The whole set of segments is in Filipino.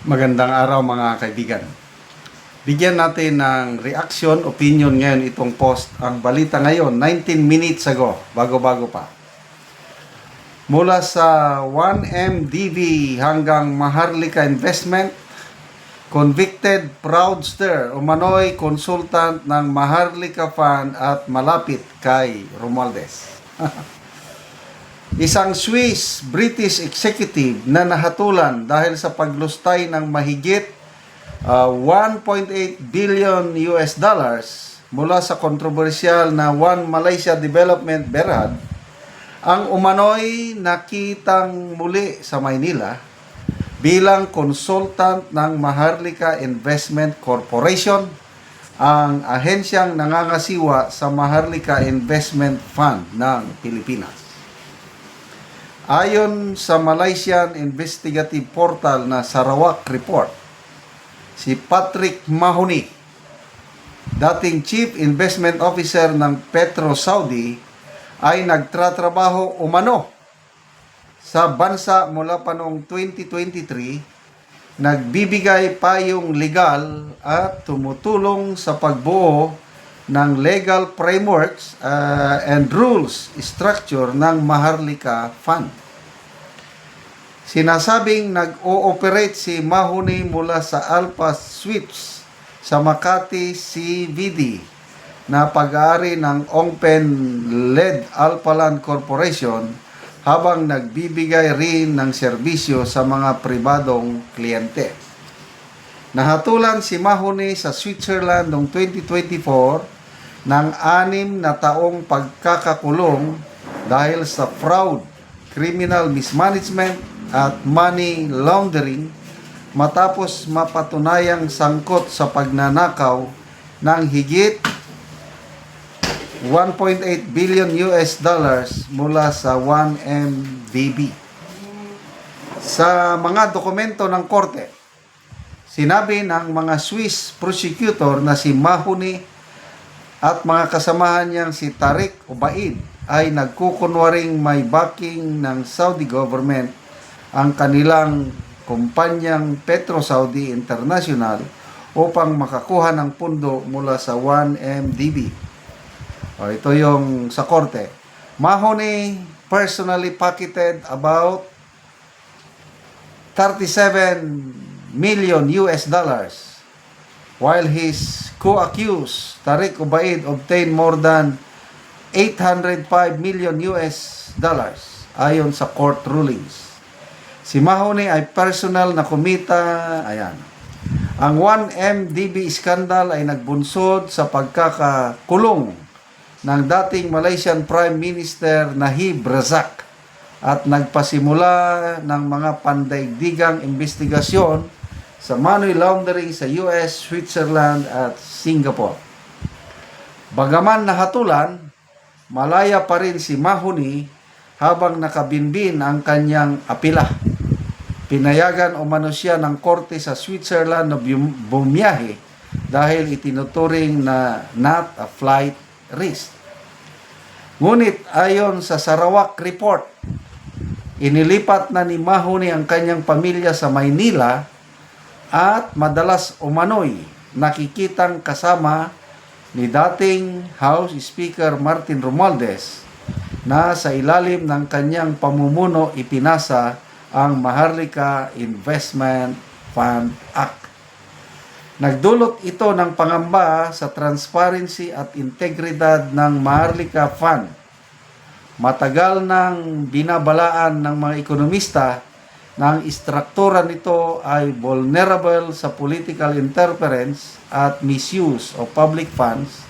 Magandang araw mga kaibigan. Bigyan natin ng reaction, opinion ngayon itong post. Ang balita ngayon, 19 minutes ago, bago-bago pa. Mula sa 1MDB hanggang Maharlika Investment, convicted fraudster umano'y consultant ng Maharlika Fund at malapit kay Romualdez. Isang Swiss-British executive na nahatulan dahil sa paglustay ng mahigit 1.8 billion US dollars mula sa kontrobersyal na One Malaysia Development Berhad ang umano'y nakitang muli sa Maynila bilang consultant ng Maharlika Investment Corporation, ang ahensyang nangangasiwa sa Maharlika Investment Fund ng Pilipinas. Ayon sa Malaysian investigative portal na Sarawak Report, si Patrick Mahoney, dating Chief Investment Officer ng Petro Saudi, ay nagtratrabaho umano sa bansa mula pa noong 2023, nagbibigay payong legal at tumutulong sa pagbuo ng legal frameworks and rules structure ng Maharlika Fund. Sinasabing nag-ooperate si Mahoney mula sa Alpha Suites sa Makati CBD na pag-aari ng Ongpen-led Alphaland Corporation habang nagbibigay rin ng serbisyo sa mga pribadong kliyente. Nahatulan si Mahoney sa Switzerland noong 2024 ng 6 na taong pagkakakulong dahil sa fraud, criminal mismanagement at money laundering matapos mapatunayang sangkot sa pagnanakaw ng higit 1.8 billion US dollars mula sa 1MDB. Sa mga dokumento ng korte, sinabi ng mga Swiss prosecutor na si Mahoney at mga kasamahan niyang si Tariq Ubaid ay nagkukunwaring may backing ng Saudi government ang kanilang kumpanyang Petro Saudi International upang makakuha ng pundo mula sa 1MDB. Ito yung sa korte. Mahoney personally pocketed about 37 million US dollars, while his co-accused Tariq Ubaid obtained more than 805 million US dollars ayon sa court rulings. Si Mahoney ay personal na kumita. Ayan. Ang 1MDB scandal ay nagbunsod sa pagkakakulong ng dating Malaysian Prime Minister Najib Razak at nagpasimula ng mga pandaigdigang investigasyon sa money laundering sa US, Switzerland at Singapore. Bagaman nahatulan, malaya pa rin si Mahoney habang nakabinbin ang kanyang apila. Pinayagan umano siya ng korte sa Switzerland na bumiyahe dahil itinuturing na not a flight risk. Ngunit ayon sa Sarawak Report, inilipat na ni Mahoney ang kanyang pamilya sa Maynila at madalas umano'y nakikitang kasama ni dating House Speaker Martin Romualdez na sa ilalim ng kanyang pamumuno ipinasa ang Maharlika Investment Fund Act. Nagdulot ito ng pangamba sa transparency at integridad ng Maharlika Fund. Matagal nang binabalaan ng mga ekonomista na ang istruktura nito ay vulnerable sa political interference at misuse of public funds,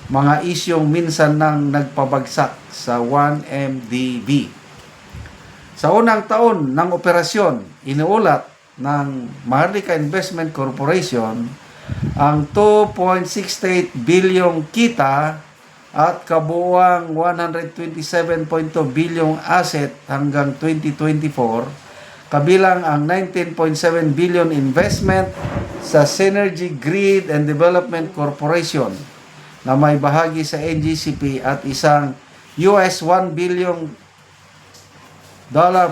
mga isyong minsan nang nagpabagsak sa 1MDB. Sa unang taon ng operasyon, inuulat ng Maharlika Investment Corporation ang 2.68 billion kita at kabuuang 127.2 billion asset hanggang 2024, kabilang ang 19.7 billion investment sa Synergy Grid and Development Corporation na may bahagi sa NGCP at isang US $1 billion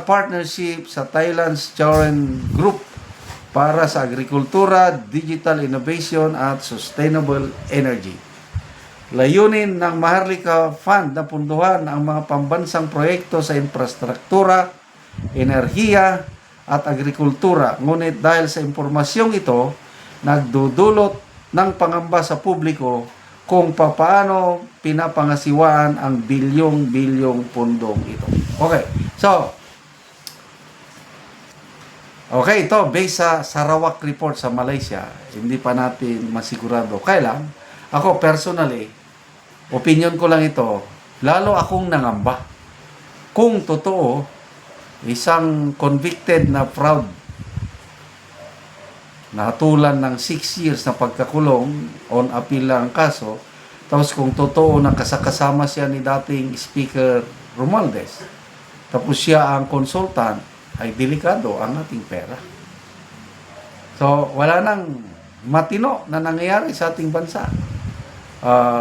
partnership sa Thailand's Charoen Group para sa agrikultura, digital innovation at sustainable energy. Layunin ng Maharlika Fund na punduhan ang mga pambansang proyekto sa infrastruktura, enerhiya at agrikultura. Ngunit dahil sa impormasyong ito, nagdudulot ng pangamba sa publiko kung paano pinapangasiwaan ang bilyong-bilyong pundong ito. Okay, so, ito based sa Sarawak report sa Malaysia. Hindi pa natin masigurado. Kailan, ako personally, opinion ko lang ito, lalo akong nangamba. Kung totoo, isang convicted na fraud, nahatulan ng 6 years na pagkakulong, on appeal lang ang kaso, tapos kung totoo na kasama siya ni dating Speaker Romualdez, tapos siya ang consultant, ay delikado ang ating pera. So, wala nang matino na nangyayari sa ating bansa.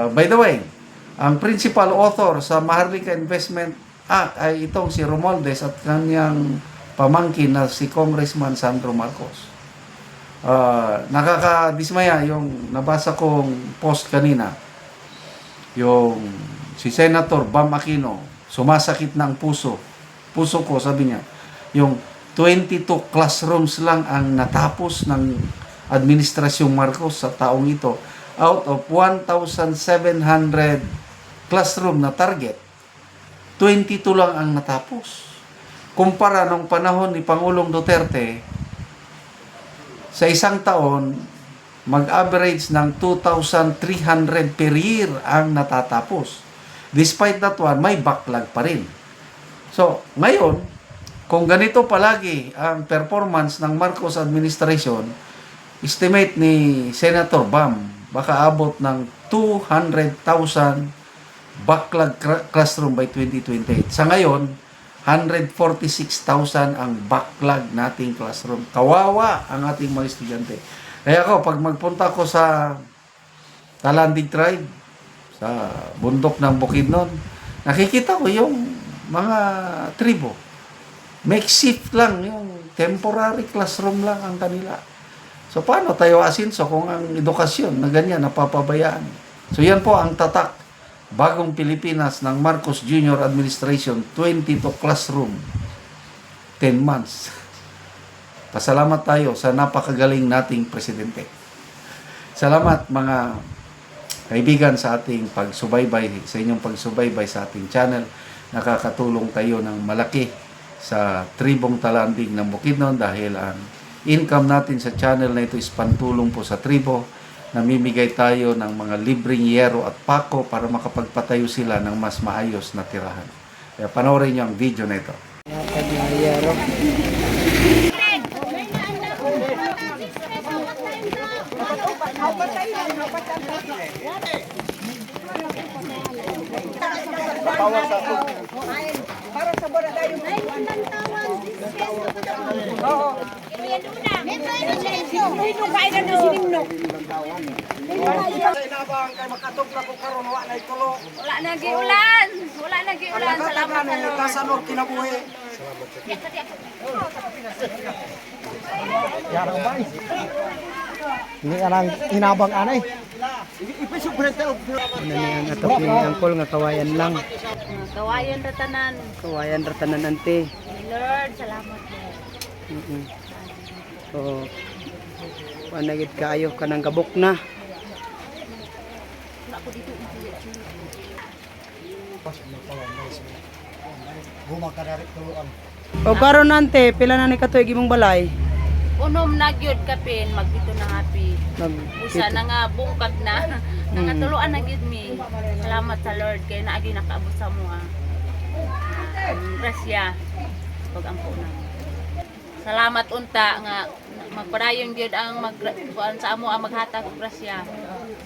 By the way, ang principal author sa Maharlika Investment Act ay itong si Romualdez at kanyang pamangkin na si Congressman Sandro Marcos. Nakakadismaya yung nabasa kong post kanina. Yung si Senator Bam Aquino, sumasakit ng puso. Puso ko, sabi niya, yung 22 classrooms lang ang natapos ng Administrasyong Marcos sa taong ito. Out of 1,700 classroom na target, 22 lang ang natapos. Kumpara nung panahon ni Pangulong Duterte, sa isang taon, mag-average ng 2,300 per year ang natatapos. Despite that one, may backlog pa rin. So, ngayon, kung ganito palagi ang performance ng Marcos administration, estimate ni Senator Bam, baka abot ng 200,000 backlog classroom by 2028. Sa ngayon, 146,000 ang backlog nating classroom. Kawawa ang ating mga estudyante. Kaya ako, pag magpunta ko sa Talandig Tribe, sa bundok ng Bukidnon, nakikita ko yung mga tribo. Makeshift lang, yung temporary classroom lang ang kanila. So, paano tayo asinso kung ang edukasyon na ganyan, napapabayaan? So, yan po ang tatak. Bagong Pilipinas ng Marcos Jr. Administration, 22 classroom, 10 months. Pasalamat tayo sa napakagaling nating presidente. Salamat mga kaibigan sa ating pagsubaybay, sa inyong pagsubaybay sa ating channel. Nakakatulong kayo ng malaki sa tribong Talandig ng Bukidnon dahil ang income natin sa channel na ito is pantulong po sa tribo. Namimigay tayo ng mga libreng yero at pako para makapagpatayo sila ng mas maayos na tirahan. Kaya panoorin niyo ang video na ito. Para sa bola tayo. Oo. Sinimno kain na sinimno. Sa inabang kay makatugla ko karon wa nay tulo. Wala na giulan. Wala na giulan. Salamat sa Lord. Kasanod kinabuhi. Yarang bay. Ini anang inabang anay. Ipisog prete og Ang atok ni angkol nga kawayan lang. Kawayan ratanan. Kawayan ratanan ante. Lord, salamat Lord. Oo. Panagit kaayo ka ng gabok na. O karon ante, pila na ni katuig imong balay? Unom na gyud kapin magdito na happy. Usa na nga bungkag na. Nangatuluan na gyud mi. Salamat sa Lord kay naagi nakaabot sa mo ah. Grasya. Pag ampo na. Salamat unta nga magpadayon gyud ang kuan sa amo ang maghatag og grasya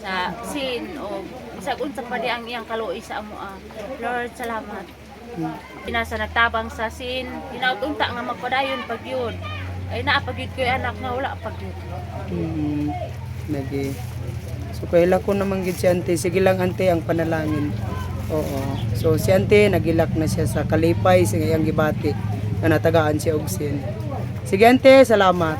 sa sin o bisag unsa pa di ang iyang kaluoy sa amo ah. Lord, salamat. Pinasa nagtabang sa sin, hinaut unta nga magpadayon pag yun. Ay naapagid ko yung anak nga wala pag yun. Nagi. So kaila ko naman gid si ante, sige lang ante ang panalangin. Oo. So si ante nagilak na siya sa kalipay sa iyang gibati nga natagaan siya og sin. Sige ante, salamat.